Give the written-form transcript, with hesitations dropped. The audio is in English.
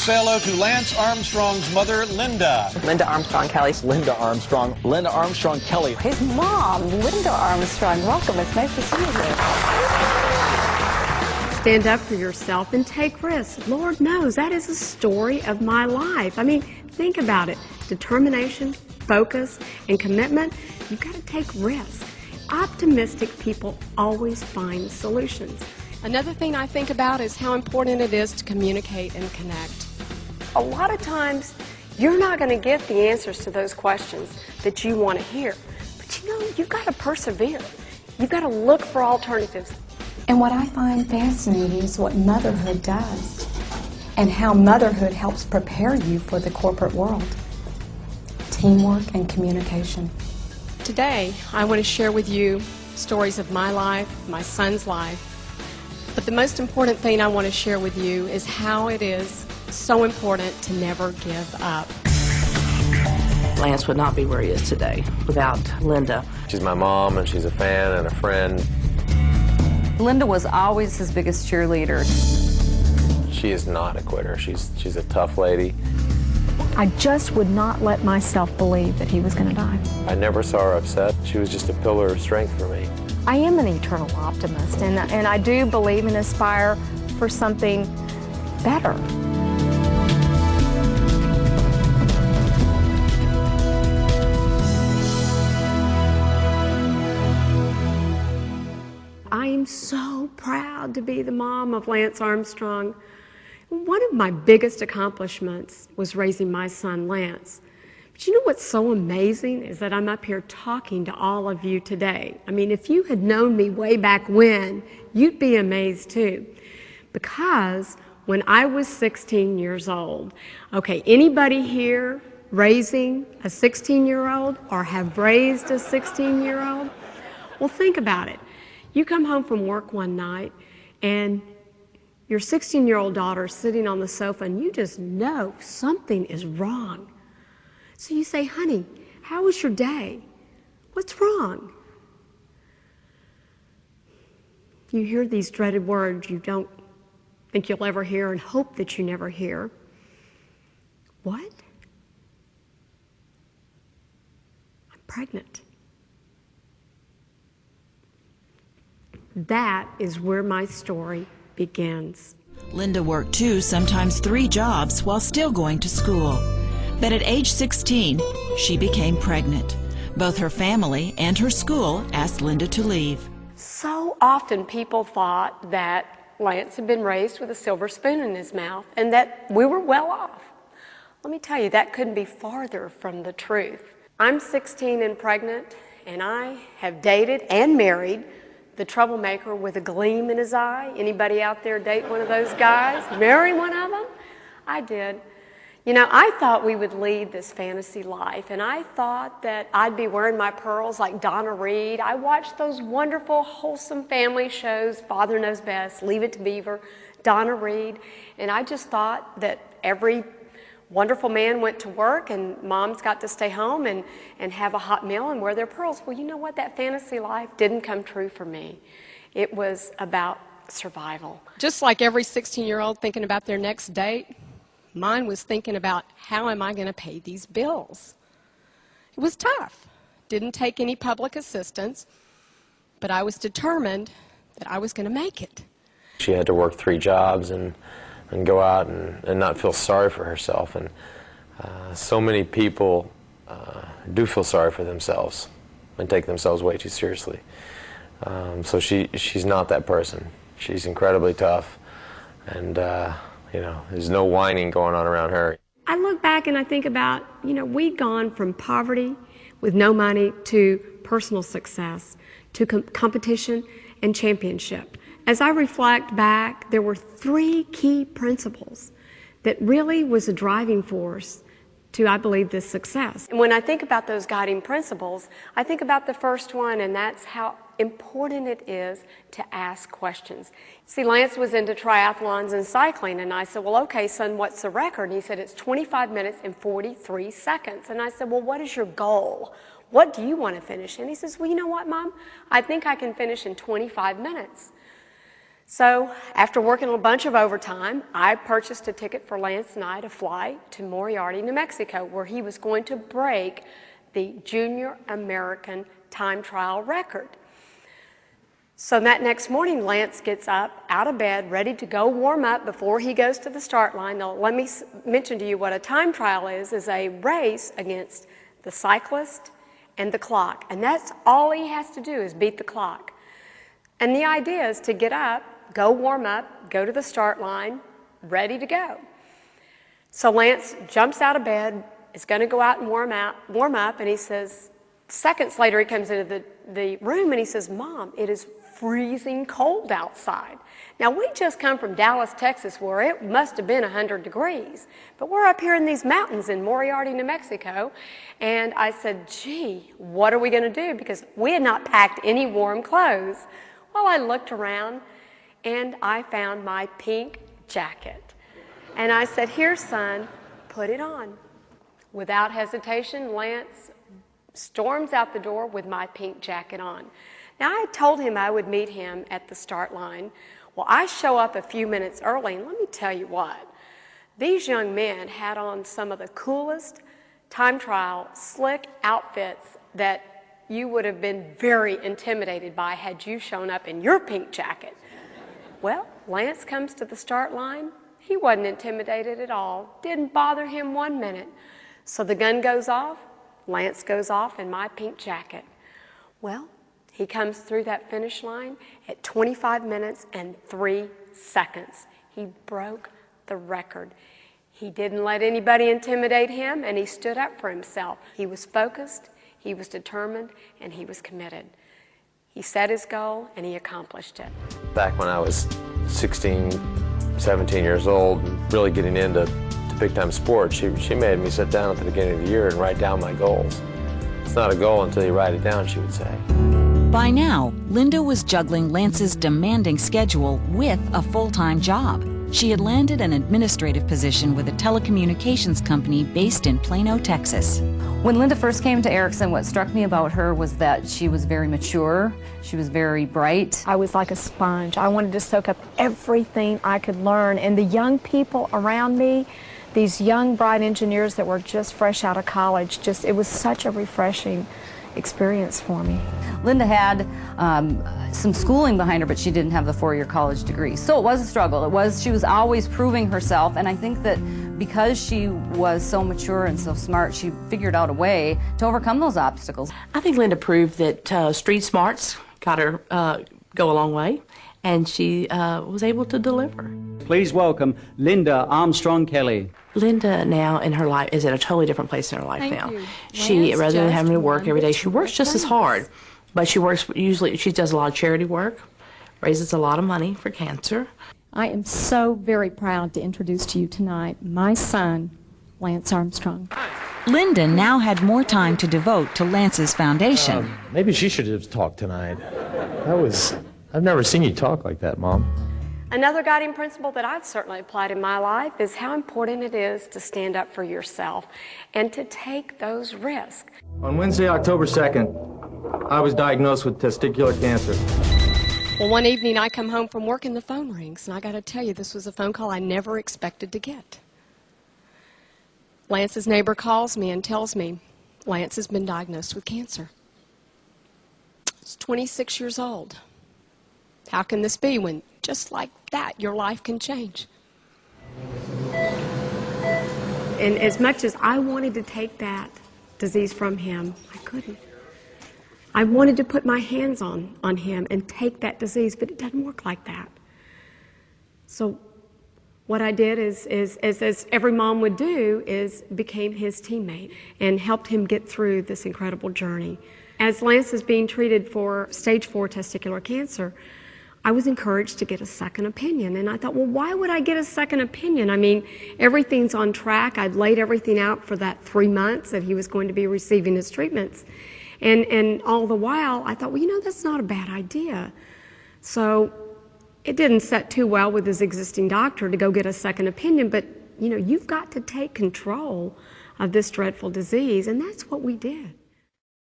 Say hello to Lance Armstrong's mother, Linda. Linda Armstrong Kelly. Linda Armstrong. Linda Armstrong Kelly. His mom, Linda Armstrong. Welcome. It's nice to see you here. Stand up for yourself and take risks. Lord knows that is a story of my life. I mean, think about it. Determination, focus, and commitment. You've got to take risks. Optimistic people always find solutions. Another thing I think about is how important it is to communicate and connect. A lot of times, you're not going to get the answers to those questions that you want to hear. But you know, you've got to persevere. You've got to look for alternatives. And what I find fascinating is what motherhood does and how motherhood helps prepare you for the corporate world. Teamwork and communication. Today, I want to share with you stories of my life, my son's life. But the most important thing I want to share with you is how it is so important to never give up. Lance would not be where he is today without Linda. She's my mom, and she's a fan and a friend. Linda was always his biggest cheerleader. She is not a quitter. She's a tough lady. I just would not let myself believe that he was going to die. I never saw her upset. She was just a pillar of strength for me. I am an eternal optimist, and I do believe and aspire for something better. I am so proud to be the mom of Lance Armstrong. One of my biggest accomplishments was raising my son, Lance. But you know what's so amazing is that I'm up here talking to all of you today. I mean, if you had known me way back when, you'd be amazed too. Because when I was 16 years old, okay, anybody here raising a 16-year-old or have raised a 16-year-old? Well, think about it. You come home from work one night and your 16-year-old daughter's sitting on the sofa and you just know something is wrong. So you say, honey, how was your day? What's wrong? You hear these dreaded words you don't think you'll ever hear and hope that you never hear. What? I'm pregnant. That is where my story begins. Linda worked 2, sometimes 3 jobs while still going to school. But at age 16, she became pregnant. Both her family and her school asked Linda to leave. So often people thought that Lance had been raised with a silver spoon in his mouth and that we were well off. Let me tell you, that couldn't be farther from the truth. I'm 16 and pregnant, and I have dated and married the troublemaker with a gleam in his eye. Anybody out there date one of those guys? Marry one of them? I did. You know, I thought we would lead this fantasy life, and I thought that I'd be wearing my pearls like Donna Reed. I watched those wonderful, wholesome family shows, Father Knows Best, Leave It to Beaver, Donna Reed, and I just thought that every wonderful man went to work and moms got to stay home and have a hot meal and wear their pearls. Well, you know what? That fantasy life didn't come true for me. It was about survival. Just like every 16-year-old thinking about their next date, mine was thinking about how am I going to pay these bills. It was tough. Didn't take any public assistance, but I was determined that I was going to make it. She had to work 3 jobs and go out and not feel sorry for herself. And so many people do feel sorry for themselves and take themselves way too seriously. So she's not that person. She's incredibly tough, and you know, there's no whining going on around her. I look back and I think about, you know, we'd gone from poverty with no money to personal success, to competition and championship. As I reflect back, there were 3 key principles that really was a driving force to, I believe, this success. And when I think about those guiding principles, I think about the first one, and that's how important it is to ask questions. See, Lance was into triathlons and cycling, and I said, well, okay, son, what's the record? And he said, it's 25 minutes and 43 seconds. And I said, well, what is your goal? What do you want to finish? And he says, well, you know what, Mom? I think I can finish in 25 minutes. So after working a bunch of overtime, I purchased a ticket for Lance and I to fly to Moriarty, New Mexico, where he was going to break the Junior American time trial record. So that next morning, Lance gets up out of bed, ready to go warm up before he goes to the start line. Now, let me mention to you what a time trial is a race against the cyclist and the clock. And that's all he has to do is beat the clock. And the idea is to get up, go warm up, go to the start line, ready to go. So Lance jumps out of bed, is going to go out and warm up, and he says, seconds later he comes into the room and he says, "Mom, it is freezing cold outside." Now, we just come from Dallas, Texas, where it must have been 100 degrees. But we're up here in these mountains in Moriarty, New Mexico. And I said, "Gee, what are we going to do?" Because we had not packed any warm clothes. Well, I looked around and I found my pink jacket. And I said, "Here, son, put it on." Without hesitation, Lance storms out the door with my pink jacket on. Now, I told him I would meet him at the start line. Well, I show up a few minutes early, and let me tell you what. These young men had on some of the coolest time trial slick outfits that you would have been very intimidated by had you shown up in your pink jacket. Well, Lance comes to the start line. He wasn't intimidated at all. Didn't bother him 1 minute. So the gun goes off. Lance goes off in my pink jacket. Well, he comes through that finish line at 25 minutes and 3 seconds. He broke the record. He didn't let anybody intimidate him, and he stood up for himself. He was focused, he was determined, and he was committed. He set his goal, and he accomplished it. Back when I was 16, 17 years old, and really getting into big-time sports, she made me sit down at the beginning of the year and write down my goals. It's not a goal until you write it down, she would say. By now, Linda was juggling Lance's demanding schedule with a full-time job. She had landed an administrative position with a telecommunications company based in Plano, Texas. When Linda first came to Erickson, what struck me about her was that she was very mature, she was very bright. I was like a sponge. I wanted to soak up everything I could learn, and the young people around me, these young, bright engineers that were just fresh out of college, it was such a refreshing experience for me. Linda had some schooling behind her, but she didn't have the 4-year college degree. So it was a struggle. She was always proving herself, and I think that because she was so mature and so smart, she figured out a way to overcome those obstacles. I think Linda proved that street smarts got her go a long way, and she was able to deliver. Please welcome Linda Armstrong Kelly. Linda now in her life is at a totally different place in her life now. She, Lance, rather than having to just work every day, she works just as hard. Thanks. But she works, usually, she does a lot of charity work, raises a lot of money for cancer. I am so very proud to introduce to you tonight my son, Lance Armstrong. Linda now had more time to devote to Lance's foundation. Maybe she should have talked tonight. I've never seen you talk like that, Mom. Another guiding principle that I've certainly applied in my life is how important it is to stand up for yourself and to take those risks. On Wednesday, October 2nd, I was diagnosed with testicular cancer. Well, one evening I come home from work and the phone rings, and I got to tell you, this was a phone call I never expected to get. Lance's neighbor calls me and tells me Lance has been diagnosed with cancer. He's 26 years old. How can this be when just like that your life can change? And as much as I wanted to take that disease from him, I couldn't. I wanted to put my hands on him and take that disease, but it doesn't work like that. So what I did is as every mom would do, is became his teammate and helped him get through this incredible journey. As Lance is being treated for stage 4 testicular cancer, I was encouraged to get a second opinion. And I thought, well, why would I get a second opinion? I mean, everything's on track. I'd laid everything out for that 3 months that he was going to be receiving his treatments. And all the while, I thought, well, you know, that's not a bad idea. So it didn't set too well with his existing doctor to go get a second opinion, but, you know, you've got to take control of this dreadful disease, and that's what we did.